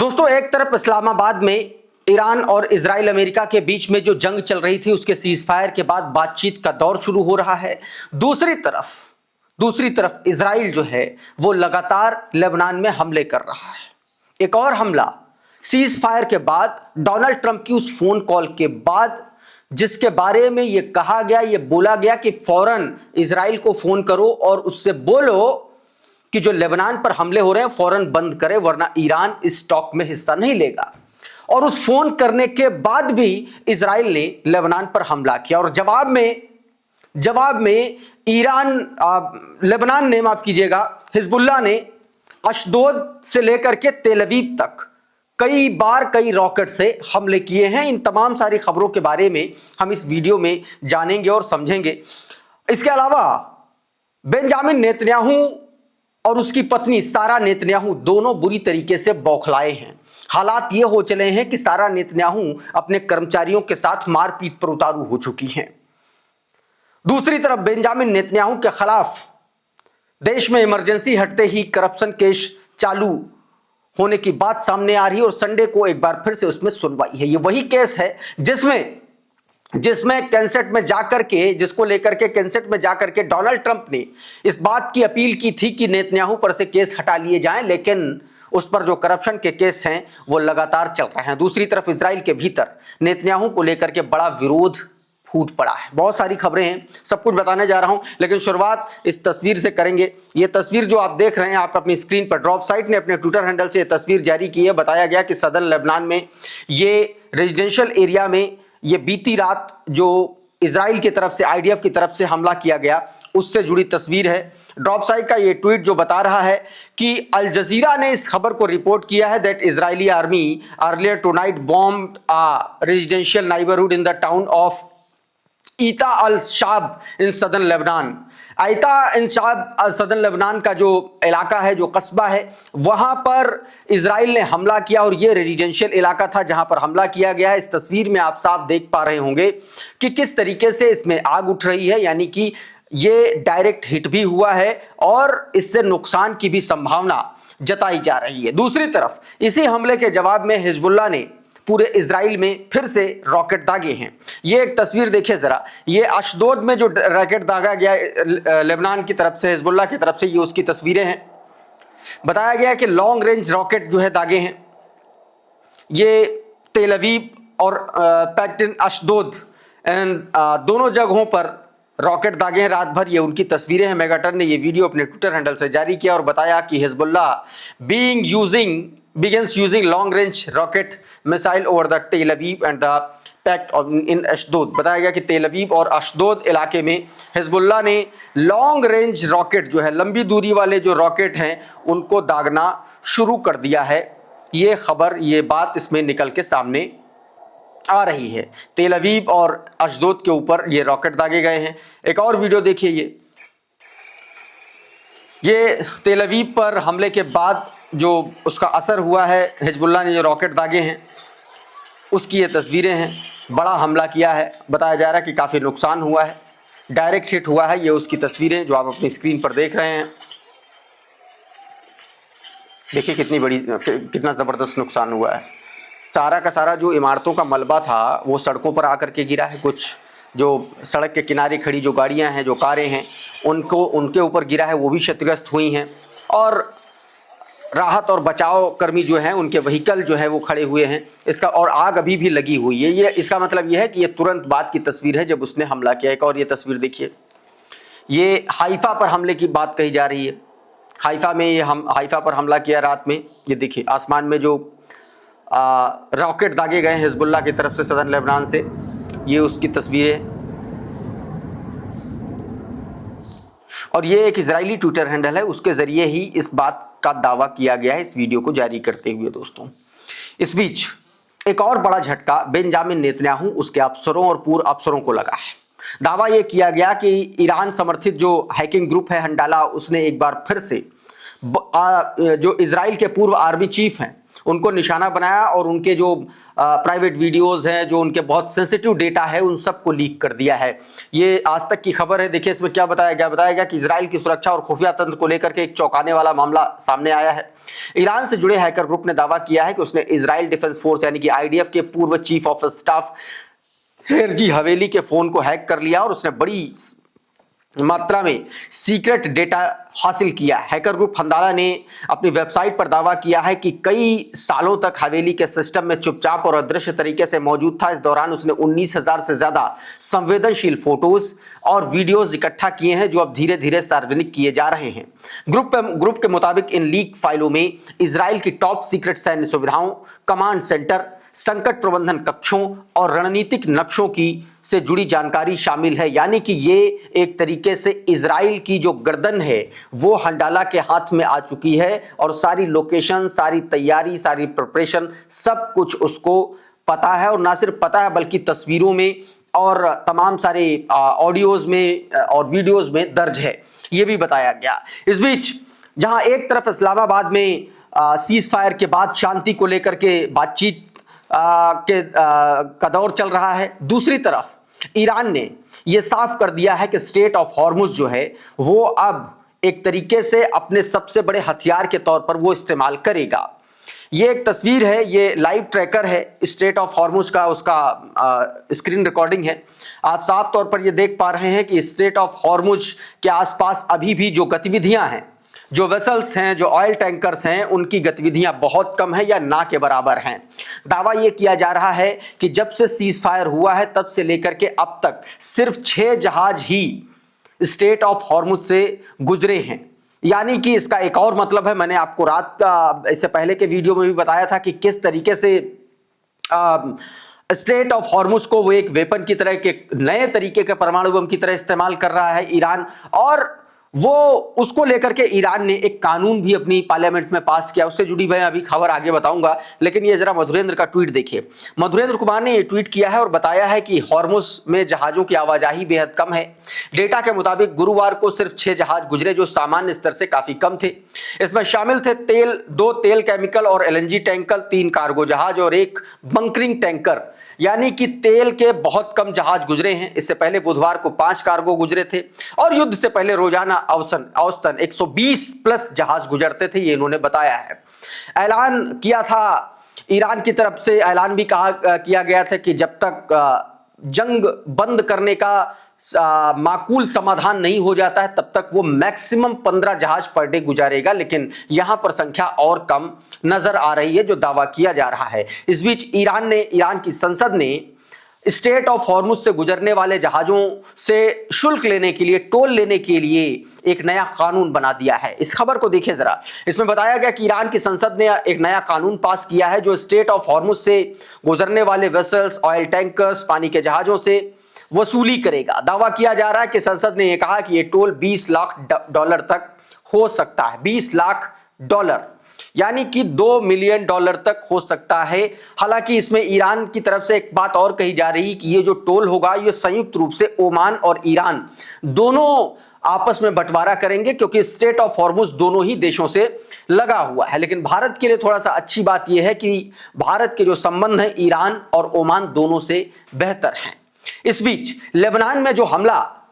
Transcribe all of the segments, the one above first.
दोस्तों, एक तरफ इस्लामाबाद में ईरान और इजराइल अमेरिका के बीच में जो जंग चल रही थी उसके सीज फायर के बाद बातचीत का दौर शुरू हो रहा है। दूसरी तरफ इजराइल जो है वो लगातार लेबनान में हमले कर रहा है। एक और हमला सीज फायर के बाद, डोनाल्ड ट्रंप की उस फोन कॉल के बाद, जिसके बारे में ये कहा गया, ये बोला गया कि फौरन इजराइल को फोन करो और उससे बोलो कि जो लेबनान पर हमले हो रहे हैं फौरन बंद करे, वरना ईरान इस टॉक में हिस्सा नहीं लेगा। और उस फोन करने के बाद भी इजराइल ने लेबनान पर हमला किया और जवाब में लेबनान ने, माफ कीजिएगा, हिजबुल्लाह ने अशदोद से लेकर के तेल अवीव तक कई बार कई रॉकेट से हमले किए हैं। इन तमाम सारी खबरों के बारे में हम इस वीडियो में जानेंगे और समझेंगे। इसके अलावा बेंजामिन नेतन्याहू और उसकी पत्नी सारा नेतन्याहू दोनों बुरी तरीके से बौखलाए हैं। हालात ये हो चले हैं कि सारा नेतन्याहू अपने कर्मचारियों के साथ मारपीट पर उतारू हो चुकी हैं। दूसरी तरफ बेंजामिन नेतन्याहू के खिलाफ देश में इमरजेंसी हटते ही करप्शन केस चालू होने की बात सामने आ रही है और संडे को एक बार फिर से उसमें सुनवाई है। ये वही केस है जिसमें कैंसेट में जाकर के, जिसको लेकर के कैंसेट में जाकर के डोनाल्ड ट्रंप ने इस बात की अपील की थी कि नेतन्याहू पर से केस हटा लिए जाएं, लेकिन उस पर जो करप्शन के केस हैं वो लगातार चल रहे हैं। दूसरी तरफ इजराइल के भीतर नेतन्याहू को लेकर के बड़ा विरोध फूट पड़ा है। बहुत सारी खबरें हैं, सब कुछ बताने जा रहा हूं, लेकिन शुरुआत इस तस्वीर से करेंगे। ये तस्वीर जो आप देख रहे हैं, आप अपनी स्क्रीन पर, ड्रॉप साइट ने अपने ट्विटर हैंडल से ये तस्वीर जारी की है। बताया गया कि सदर्न लेबनान में ये रेजिडेंशियल एरिया में ये बीती रात जो इजराइल की तरफ से, आईडीएफ की तरफ से हमला किया गया, उससे जुड़ी तस्वीर है। ड्रॉप साइट का ये ट्वीट जो बता रहा है कि अल जजीरा ने इस खबर को रिपोर्ट किया है that Israeli army earlier tonight bombed a residential neighbourhood in the town of Aita al Shaab in southern Lebanon. Aita in शाब southern Lebanon का जो इलाका है, जो कस्बा है, वहां पर इजराइल ने हमला किया और ये रेजिडेंशियल इलाका था जहां पर हमला किया गया है। इस तस्वीर में आप साफ देख पा रहे होंगे कि किस तरीके से इसमें आग उठ रही है, यानी कि ये डायरेक्ट हिट भी हुआ है और इससे नुकसान की भी संभावना जताई जा रही है। दूसरी तरफ इसी हमले के जवाब में हिजबुल्लाह ने पूरे इजराइल में फिर से रॉकेट दागे हैं। ये एक तस्वीर देखिए जरा, ये अशदोद में जो रॉकेट दागा गया लेबनान की तरफ से, हिजबुल्लाह की तरफ से, ये उसकी तस्वीरें हैं। बताया गया कि लॉन्ग रेंज रॉकेट जो है दागे हैं। ये तेल अवीव और पैक्टिन अशदोद दोनों जगहों पर रॉकेट दागे हैं रात भर। ये उनकी तस्वीरें हैं। मेगाटन ने ये वीडियो अपने ट्विटर हैंडल से जारी किया और बताया कि Hezbollah begins using long range rocket missile over the Tel Aviv and the Pact in Ashdod। बताया गया कि तेल अवीव और अशदोद इलाके में हिजबुल्लाह ने लॉन्ग रेंज रॉकेट जो है, लंबी दूरी वाले जो रॉकेट हैं, उनको दागना शुरू कर दिया है। ये खबर, ये बात इसमें निकल के सामने आ रही है। तेल अवीव और अशदोद के ऊपर ये रॉकेट दागे गए हैं। एक और वीडियो देखिए, ये तेल अवीव पर हमले के बाद जो उसका असर हुआ है, हिजबुल्लाह ने जो रॉकेट दागे हैं उसकी ये तस्वीरें हैं। बड़ा हमला किया है, बताया जा रहा है कि काफ़ी नुकसान हुआ है, डायरेक्ट हिट हुआ है। ये उसकी तस्वीरें जो आप अपनी स्क्रीन पर देख रहे हैं। देखिए कितना ज़बरदस्त नुकसान हुआ है। सारा का सारा जो इमारतों का मलबा था वो सड़कों पर आकर के गिरा है। कुछ जो सड़क के किनारे खड़ी जो गाड़ियां हैं, जो कारें हैं, उनके ऊपर गिरा है, वो भी क्षतिग्रस्त हुई हैं। और राहत और बचाव कर्मी जो हैं, उनके व्हीकल जो है वो खड़े हुए हैं इसका, और आग अभी भी लगी हुई है। ये इसका मतलब ये है कि ये तुरंत बाद की तस्वीर है जब उसने हमला किया। एक और ये तस्वीर देखिए, ये हाइफा पर हमले की बात कही जा रही है। हाइफा पर हमला किया रात में। ये देखिए आसमान में जो रॉकेट दागे गए हैं हिजबुल्लाह की तरफ से सदर्न लेबनान से, ये उसकी तस्वीरें। और ये एक इजरायली ट्विटर हैंडल है, उसके जरिए ही इस बात का दावा किया गया है इस वीडियो को जारी करते हुए। दोस्तों, इस बीच एक और बड़ा झटका बेंजामिन नेतन्याहू, उसके अफसरों और पूर्व अफसरों को लगा है। दावा यह किया गया कि ईरान समर्थित जो हैकिंग ग्रुप है हंडाला, उसने एक बार फिर से जो इजराइल के पूर्व आर्मी चीफ हैं उनको निशाना बनाया और उनके जो प्राइवेट वीडियोस हैं, जो उनके बहुत सेंसिटिव डेटा है, उन सबको लीक कर दिया है। ये आज तक की खबर है। देखिए इसमें क्या बताया गया कि इजराइल की सुरक्षा और खुफिया तंत्र को लेकर के एक चौंकाने वाला मामला सामने आया है। ईरान से जुड़े हैकर ग्रुप ने दावा किया है कि उसने इजराइल डिफेंस फोर्स यानी कि आईडीएफ के पूर्व चीफ ऑफ स्टाफ हेरजी हवेली के फोन को हैक कर लिया और उसने बड़ी मात्रा में सीक्रेट डेटा हासिल किया। हैकर ग्रुप हंदाला ने अपनी वेबसाइट पर दावा किया है कि कई सालों तक हवेली के सिस्टम में चुपचाप और अदृश्य तरीके से मौजूद था। इस दौरान उसने 19,000 से ज्यादा संवेदनशील फोटोज और वीडियोज इकट्ठा किए हैं, जो अब धीरे धीरे सार्वजनिक किए जा रहे हैं। ग्रुप के मुताबिक इन लीक फाइलों में इजराइल की टॉप सीक्रेट सैन्य सुविधाओं, कमांड सेंटर, संकट प्रबंधन कक्षों और रणनीतिक नक्शों की से जुड़ी जानकारी शामिल है। यानी कि ये एक तरीके से इजराइल की जो गर्दन है वो हंडाला के हाथ में आ चुकी है और सारी लोकेशन, सारी तैयारी, सारी प्रिपरेशन सब कुछ उसको पता है। और ना सिर्फ पता है बल्कि तस्वीरों में और तमाम सारे ऑडियोज में और वीडियोज में दर्ज है, ये भी बताया गया। इस बीच जहां एक तरफ इस्लामाबाद में सीज फायर के बाद शांति को लेकर के बातचीत का दौर चल रहा है, दूसरी तरफ ईरान ने यह साफ कर दिया है कि स्ट्रेट ऑफ हॉर्मुज जो है वो अब एक तरीके से अपने सबसे बड़े हथियार के तौर पर वो इस्तेमाल करेगा। ये एक तस्वीर है, ये लाइव ट्रैकर है स्ट्रेट ऑफ हॉर्मुज का, उसका स्क्रीन रिकॉर्डिंग है। आप साफ तौर पर ये देख पा रहे हैं कि स्ट्रेट ऑफ हॉर्मुज के आसपास अभी भी जो गतिविधियां हैं, जो वेसल्स हैं, जो ऑयल टैंकर्स हैं, उनकी गतिविधियां बहुत कम है या ना के बराबर हैं। दावा यह किया जा रहा है कि जब से सीज फायर हुआ है तब से लेकर के अब तक सिर्फ 6 जहाज ही स्ट्रेट ऑफ हॉर्मुज से गुजरे हैं। यानी कि इसका एक और मतलब है, मैंने आपको रात इससे पहले के वीडियो में भी बताया था कि किस तरीके से स्ट्रेट ऑफ हॉर्मुज को वो एक वेपन की तरह के नए तरीके के परमाणु बम की तरह इस्तेमाल कर रहा है ईरान, और वो उसको लेकर के ईरान ने एक कानून भी अपनी पार्लियामेंट में पास किया। उससे जुड़ी मैं अभी खबर आगे बताऊंगा, लेकिन ये जरा मधुरेंद्र का ट्वीट देखिए। मधुरेंद्र कुमार ने ये ट्वीट किया है और बताया है कि हॉर्मुज में जहाजों की आवाजाही बेहद कम है। डेटा के मुताबिक गुरुवार को सिर्फ 6 जहाज गुजरे, जो सामान्य स्तर से काफी कम थे। इसमें शामिल थे 2 तेल केमिकल और एलएनजी टैंकर, 3 कार्गो जहाज और 1 बंकरिंग टैंकर। यानी कि तेल के बहुत कम जहाज गुजरे हैं। इससे पहले बुधवार को 5 कार्गो गुजरे थे और युद्ध से पहले रोजाना औसतन 120 प्लस जहाज गुजरते थे, ये इन्होंने बताया है। ऐलान किया था ईरान की तरफ से, ऐलान भी किया गया था कि जब तक जंग बंद करने का माकूल समाधान नहीं हो जाता है तब तक वो मैक्सिमम 15 जहाज पर डे गुजारेगा, लेकिन यहां पर संख्या और कम नजर आ रही है जो दावा किया जा रहा है। इस बीच ईरान की संसद ने स्ट्रेट ऑफ हॉर्मुज से गुजरने वाले जहाजों से शुल्क लेने के लिए, टोल लेने के लिए एक नया कानून बना दिया है। इस खबर को देखिए जरा। इसमें बताया गया कि ईरान की संसद ने एक नया कानून पास किया है जो स्ट्रेट ऑफ हॉर्मुज से गुजरने वाले वेसल्स, ऑयल टैंकर्स, पानी के जहाजों से वसूली करेगा। दावा किया जा रहा है कि संसद ने यह कहा कि यह टोल $20 लाख तक हो सकता है। $20 लाख, यानी कि $2 मिलियन तक हो सकता है। हालांकि इसमें ईरान की तरफ से एक बात और कही जा रही है कि ये जो टोल होगा ये संयुक्त रूप से ओमान और ईरान दोनों आपस में बंटवारा करेंगे, क्योंकि स्ट्रेट ऑफ हॉर्मुज दोनों ही देशों से लगा हुआ है। लेकिन भारत के लिए थोड़ा सा अच्छी बात यह है कि भारत के जो संबंध हैं ईरान और ओमान दोनों से बेहतर हैं। इस बीच लेबनान में जो हमला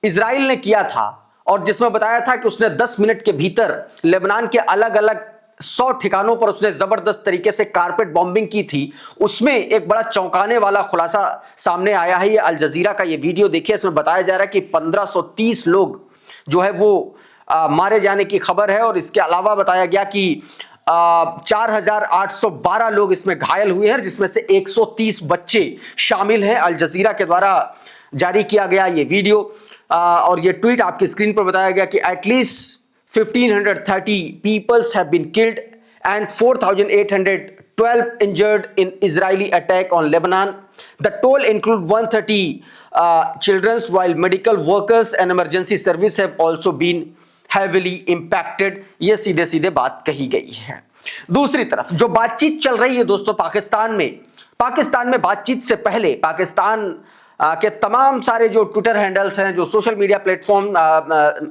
इजराइल ने किया था और जिसमें बताया था कि उसने 10 मिनट के भीतर लेबनान के अलग अलग 100 ठिकानों पर उसने जबरदस्त तरीके से कारपेट बॉम्बिंग की थी, उसमें एक बड़ा चौंकाने वाला खुलासा सामने आया है। ये अल जजीरा का ये वीडियो देखिए। इसमें बताया जा रहा है कि 1530 लोग जो है वो मारे जाने की खबर है और इसके अलावा बताया गया कि 4812 लोग इसमें घायल हुए हैं, जिसमें से 130 बच्चे शामिल हैं। अल जजीरा के द्वारा जारी किया गया ये वीडियो और ये ट्वीट आपकी स्क्रीन पर बताया गया कि at least 1530 peoples have been killed and 4812 injured in Israeli attack on Lebanon. The toll include 130 children, while medical workers and emergency service have also been heavily impacted. ये सीधे सीधे बात कही गई है। दूसरी तरफ जो बातचीत चल रही है दोस्तों पाकिस्तान में बातचीत से पहले पाकिस्तान के तमाम सारे जो ट्विटर हैंडल्स हैं, जो सोशल मीडिया प्लेटफॉर्म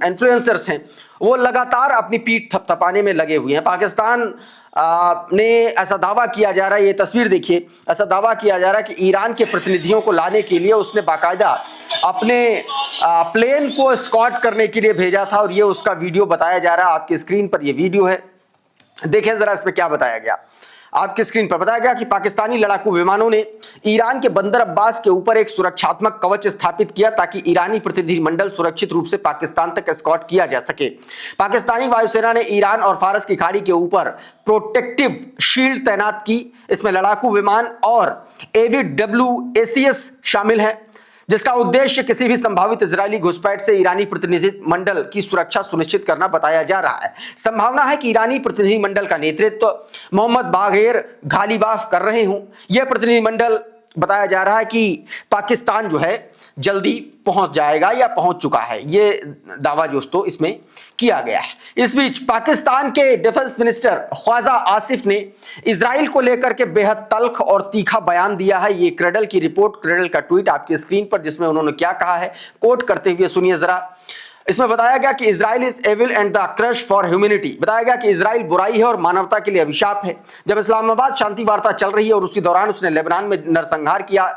इन्फ्लुएंसर्स हैं, वो लगातार अपनी पीठ थपथपाने में लगे हुए हैं। पाकिस्तान ने ऐसा दावा किया जा रहा है, ये तस्वीर देखिए, ऐसा दावा किया जा रहा है कि ईरान के प्रतिनिधियों को लाने के लिए उसने बाकायदा अपने प्लेन को एस्कॉर्ट करने के लिए भेजा था और ये उसका वीडियो बताया जा रहा है। आपकी स्क्रीन पर ये वीडियो है, देखिए जरा इसमें क्या बताया गया। आपकी स्क्रीन पर बताया गया कि पाकिस्तानी लड़ाकू विमानों ने ईरान के बंदर अब्बास के ऊपर एक सुरक्षात्मक कवच स्थापित किया ताकि ईरानी प्रतिनिधिमंडल सुरक्षित रूप से पाकिस्तान तक एस्कॉर्ट किया जा सके। पाकिस्तानी वायुसेना ने ईरान और फारस की खाड़ी के ऊपर प्रोटेक्टिव शील्ड तैनात की। इसमें लड़ाकू विमान और AVWACS शामिल है, जिसका उद्देश्य किसी भी संभावित इजरायली घुसपैठ से ईरानी प्रतिनिधिमंडल की सुरक्षा सुनिश्चित करना बताया जा रहा है। संभावना है कि ईरानी प्रतिनिधिमंडल का नेतृत्व मोहम्मद बागेर गालिबाफ कर रहे हों। यह प्रतिनिधिमंडल बताया जा रहा है कि पाकिस्तान जो है जल्दी पहुंच जाएगा या पहुंच चुका है, ये दावा दोस्तों इसमें किया गया है। इस बीच पाकिस्तान के डिफेंस मिनिस्टर ख्वाजा आसिफ ने इजराइल को लेकर के बेहद तल्ख और तीखा बयान दिया है। ये क्रेडल की रिपोर्ट, क्रेडल का ट्वीट आपकी स्क्रीन पर, जिसमें उन्होंने क्या कहा है कोट करते हुए सुनिए जरा। इसमें बताया गया कि Israel is evil and the crush for humanity. बताया गया कि इजराइल बुराई है और मानवता के लिए अभिशाप है। जब इस्लामाबाद शांति वार्ता चल रही है और उसी दौरान उसने लेबनान में नरसंहार किया,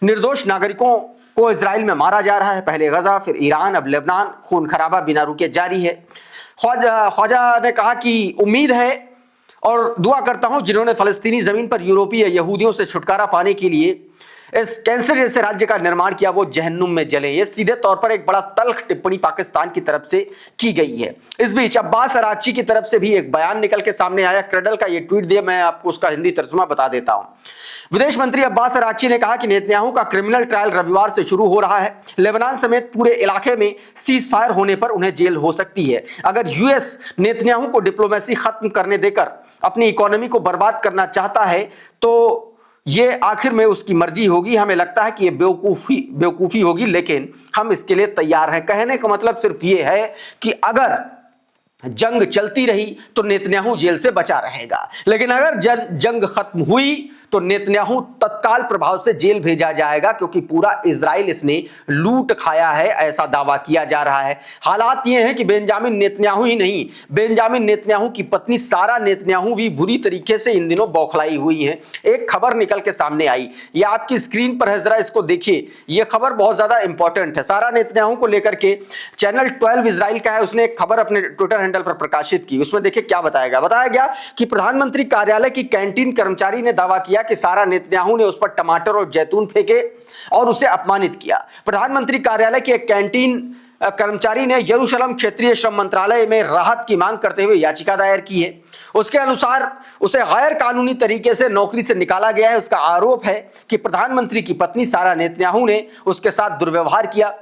निर्दोष नागरिकों को इजराइल में मारा जा रहा है, पहले गजा फिर ईरान अब लेबनान, खून खराबा बिना रुके जारी है। ख्वाजा ने कहा कि उम्मीद है और दुआ करता हूं जिन्होंने फलस्तीनी जमीन पर यूरोपीय यहूदियों से छुटकारा पाने के लिए इस कैंसर जैसे राज्य का निर्माण किया, वो जहन्नुम में जले। ये सीधे तौर पर एक बड़ा तल्ख टिप्पणी पाकिस्तान की तरफ से की गई है। इस बीच अब्बास अराक्ची की तरफ से भी एक बयान निकल के सामने आया। क्रेडल का ये ट्वीट दिया, मैं आपको उसका हिंदी तर्जुमा बता देता हूं। विदेश मंत्री अब्बास अराक्ची ने कहा कि नेतन्याहू का क्रिमिनल ट्रायल रविवार से शुरू हो रहा है। लेबनान समेत पूरे इलाके में सीज फायर होने पर उन्हें जेल हो सकती है। अगर यूएस नेतन्याहू को डिप्लोमेसी खत्म करने देकर अपनी इकोनॉमी को बर्बाद करना चाहता है तो ये आखिर में उसकी मर्जी होगी। हमें लगता है कि ये बेवकूफी होगी, लेकिन हम इसके लिए तैयार हैं। कहने का मतलब सिर्फ ये है कि अगर जंग चलती रही तो नेतन्याहू जेल से बचा रहेगा, लेकिन अगर जंग खत्म हुई तो नेतन्याहू तत्काल प्रभाव से जेल भेजा जाएगा, क्योंकि पूरा इजराइल इसने लूट खाया है, ऐसा दावा किया जा रहा है। हालात ये हैं कि बेंजामिन नेतन्याहू ही नहीं, बेंजामिन नेतन्याहू की पत्नी सारा नेतन्याहू भी बुरी तरीके से इन दिनों बौखलाई हुई हैं। एक खबर निकल के सामने आई, ये आपकी स्क्रीन पर है, जरा इसको देखिए। ये खबर बहुत ज्यादा इंपॉर्टेंट है। सारा नेतन्याहू को लेकर के चैनल 12 इजराइल का है, उसने एक खबर अपने ट्विटर हैंडल पर प्रकाशित की। उसमें देखिए क्या बताया गया। बताया गया कि प्रधानमंत्री कार्यालय की कैंटीन कर्मचारी ने दावा किया कि सारा नेतन्याहू ने उस पर टमाटर और जैतून फेंके और उसे अपमानित किया। प्रधानमंत्री कार्यालय के एक कैंटीन कर्मचारी ने यरूशलेम क्षेत्रीय श्रम मंत्रालय में राहत की मांग करते हुए याचिका दायर की है। उसके अनुसार उसे गैर कानूनी तरीके से नौकरी से निकाला गया है। उसका आरोप है कि प्रधानमंत्री की पत्नी सारा नेतन्याहू ने उसके साथ दुर्व्यवहार किया।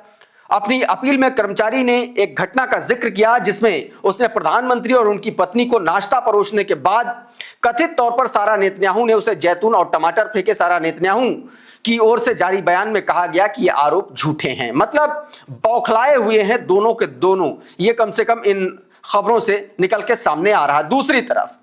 अपनी अपील में कर्मचारी ने एक घटना का जिक्र किया जिसमें उसने प्रधानमंत्री और उनकी पत्नी को नाश्ता परोसने के बाद कथित तौर पर सारा नेतन्याहू ने उसे जैतून और टमाटर फेंके। सारा नेतन्याहू की ओर से जारी बयान में कहा गया कि ये आरोप झूठे हैं। मतलब बौखलाए हुए हैं दोनों के दोनों। ये कम से कम इन खबरों से निकल के सामने आ रहा है। दूसरी तरफ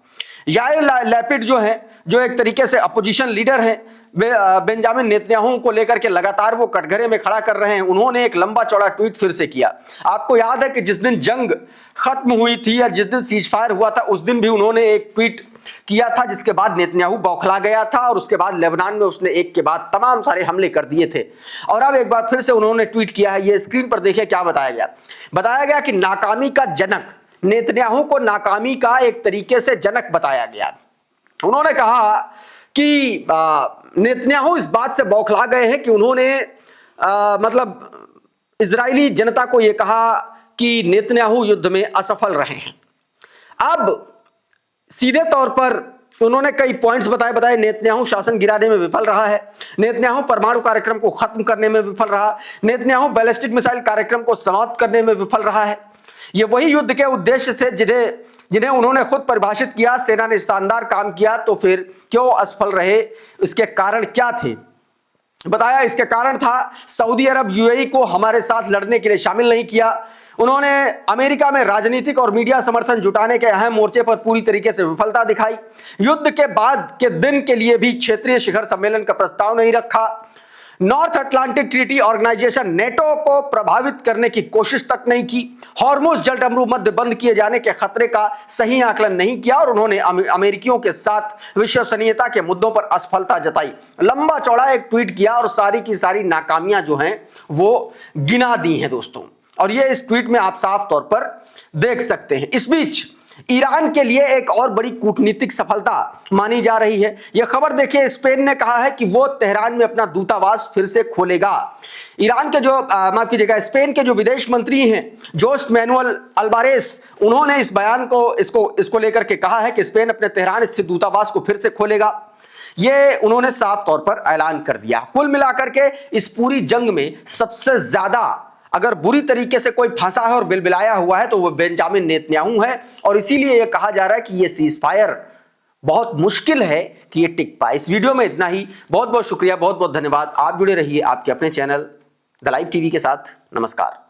याइर लैपिड जो है, जो एक तरीके से अपोजिशन लीडर है, वे बेंजामिन नेतन्याहू को लेकर के लगातार वो कटघरे में खड़ा कर रहे हैं। उन्होंने एक लंबा चौड़ा ट्वीट फिर से किया। आपको याद है कि जिस दिन जंग खत्म हुई थी या जिस दिन सीज फायर हुआ था, उस दिन भी उन्होंने एक ट्वीट किया था, जिसके बाद नेतन्याहू बौखला गया था और उसके बाद लेबनान में उसने एक के बाद तमाम सारे हमले कर दिए थे। और अब एक बार फिर से उन्होंने ट्वीट किया है। ये स्क्रीन पर देखिए क्या बताया गया। बताया गया कि नाकामी का जनक, नेतन्याहू को नाकामी का एक तरीके से जनक बताया गया। उन्होंने कहा कि नेतन्याहू इस बात से बौखला गए हैं कि उन्होंने मतलब इजरायली जनता को यह कहा कि नेतन्याहू युद्ध में असफल रहे हैं। अब सीधे तौर पर उन्होंने कई पॉइंट्स बताए। नेतन्याहू शासन गिराने में विफल रहा है, नेतन्याहू परमाणु कार्यक्रम को खत्म करने में विफल रहा, नेतन्याहू बैलिस्टिक मिसाइल कार्यक्रम को समाप्त करने में विफल रहा है। ये वही युद्ध के उद्देश्य थे जिन्हें उन्होंने खुद परिभाषित किया। सेना ने शानदार काम किया, तो फिर क्यों असफल रहे? इसके कारण क्या थे? बताया इसके कारण था सऊदी अरब यूएई को हमारे साथ लड़ने के लिए शामिल नहीं किया। उन्होंने अमेरिका में राजनीतिक और मीडिया समर्थन जुटाने के अहम मोर्चे पर पूरी तरीके से विफलता दिखाई। युद्ध के बाद के दिन के लिए भी क्षेत्रीय शिखर सम्मेलन का प्रस्ताव नहीं रखा। North Atlantic Treaty Organization NATO को प्रभावित करने की कोशिश तक नहीं की, हॉर्मुज जलडमरू मध्य बंद किए जाने के खतरे का सही आकलन नहीं किया और उन्होंने अमेरिकियों के साथ विश्वसनीयता के मुद्दों पर असफलता जताई। लंबा चौड़ा एक ट्वीट किया और सारी की सारी नाकामियां जो हैं वो गिना दी हैं दोस्तों, और ये इस ट्वीट में आप साफ तौर पर देख सकते हैं। इस बीच ईरान के लिए एक और बड़ी कूटनीतिक सफलता मानी जा रही है। यह खबर देखिए, स्पेन ने कहा है कि वो तेहरान में अपना दूतावास फिर से खोलेगा। ईरान के जो माफ कीजिएगा, स्पेन के जो विदेश मंत्री हैं जोस मैनुअल अल्वारेस, उन्होंने इस बयान को इसको लेकर के कहा है कि स्पेन अपने तेहरान स्थित दूतावास को फिर से खोलेगा। ये उन्होंने साफ तौर पर ऐलान कर दिया। कुल मिलाकर के इस पूरी जंग में सबसे ज्यादा अगर बुरी तरीके से कोई फंसा है और बिलबिलाया हुआ है तो वो बेंजामिन नेतन्याहू है, और इसीलिए यह कहा जा रहा है कि ये सीज फायर बहुत मुश्किल है कि ये टिक पाए। इस वीडियो में इतना ही। बहुत बहुत शुक्रिया, बहुत बहुत धन्यवाद। आप जुड़े रहिए आपके अपने चैनल द लाइव टीवी के साथ। नमस्कार।